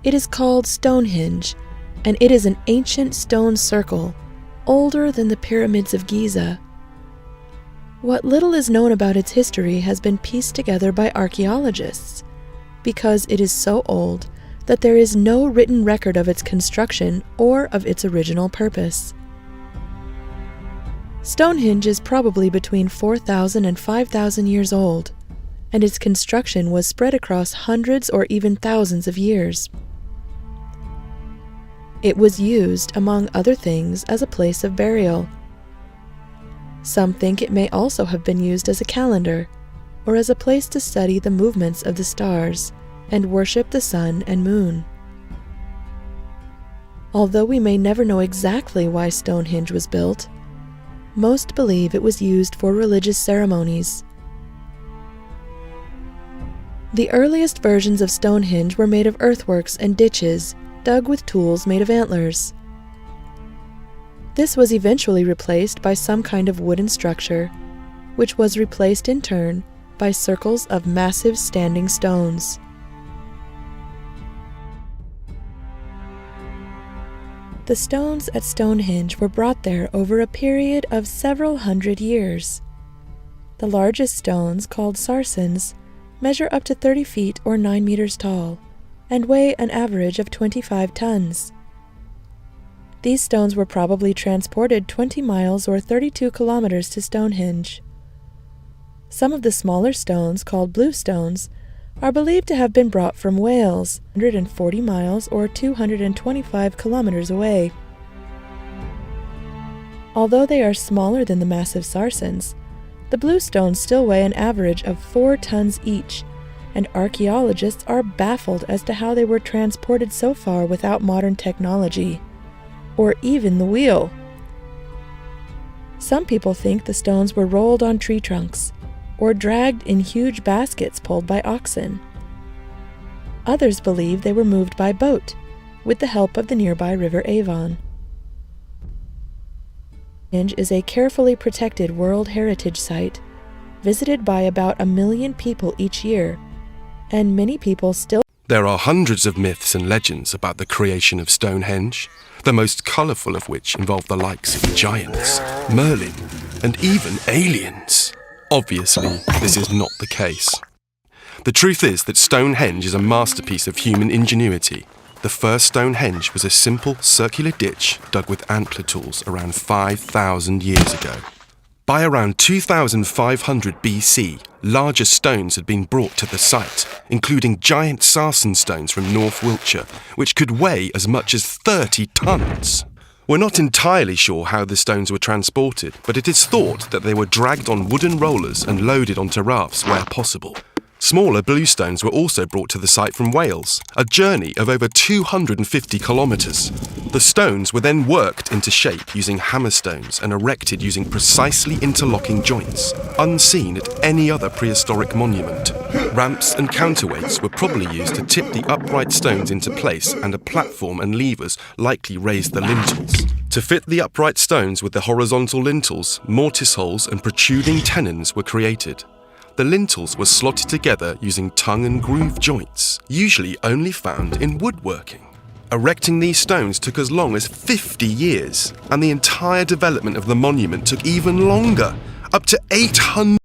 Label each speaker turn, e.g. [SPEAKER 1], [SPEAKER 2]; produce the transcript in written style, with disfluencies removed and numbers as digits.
[SPEAKER 1] It is called Stonehenge, and it is an ancient stone circle, older than the pyramids of Giza. What little is known about its history has been pieced together by archaeologists, because it is so old that there is no written record of its construction or of its original purpose. Stonehenge is probably between 4,000 and 5,000 years old, and its construction was spread across hundreds or even thousands of years. It was used, among other things, as a place of burial. Some think it may also have been used as a calendar, or as a place to study the movements of the stars and worship the sun and moon. Although we may never know exactly why Stonehenge was built, most believe it was used for religious ceremonies. The earliest versions of Stonehenge were made of earthworks and ditches dug with tools made of antlers. This was eventually replaced by some kind of wooden structure, which was replaced in turn by circles of massive standing stones. The stones at Stonehenge were brought there over a period of several hundred years. The largest stones, called sarsens, measure up to 30 feet or 9 meters tall, and weigh an average of 25 tons. These stones were probably transported 20 miles or 32 kilometers to Stonehenge. Some of the smaller stones, called blue stones, are believed to have been brought from Wales, 140 miles or 225 kilometers away. Although they are smaller than the massive sarsens, the blue stones still weigh an average of 4 tons each, and archaeologists are baffled as to how they were transported so far without modern technology, or even the wheel. Some people think the stones were rolled on tree trunks, or dragged in huge baskets pulled by oxen. Others believe they were moved by boat, with the help of the nearby river Avon. Stonehenge is a carefully protected World Heritage Site, visited by about 1 million people each year, and many people still.
[SPEAKER 2] There are hundreds of myths and legends about the creation of Stonehenge, the most colourful of which involve the likes of giants, Merlin, and even aliens. Obviously, this is not the case. The truth is that Stonehenge is a masterpiece of human ingenuity. The first Stonehenge was a simple circular ditch dug with antler tools around 5,000 years ago. By around 2500 BC, larger stones had been brought to the site, including giant sarsen stones from North Wiltshire, which could weigh as much as 30 tons. We're not entirely sure how the stones were transported, but it is thought that they were dragged on wooden rollers and loaded onto rafts where possible. Smaller blue stones were also brought to the site from Wales, a journey of over 250 kilometres. The stones were then worked into shape using hammerstones and erected using precisely interlocking joints, unseen at any other prehistoric monument. Ramps and counterweights were probably used to tip the upright stones into place, and a platform and levers likely raised the lintels. To fit the upright stones with the horizontal lintels, mortise holes and protruding tenons were created. The lintels were slotted together using tongue and groove joints, usually only found in woodworking. Erecting these stones took as long as 50 years, and the entire development of the monument took even longer, up to 800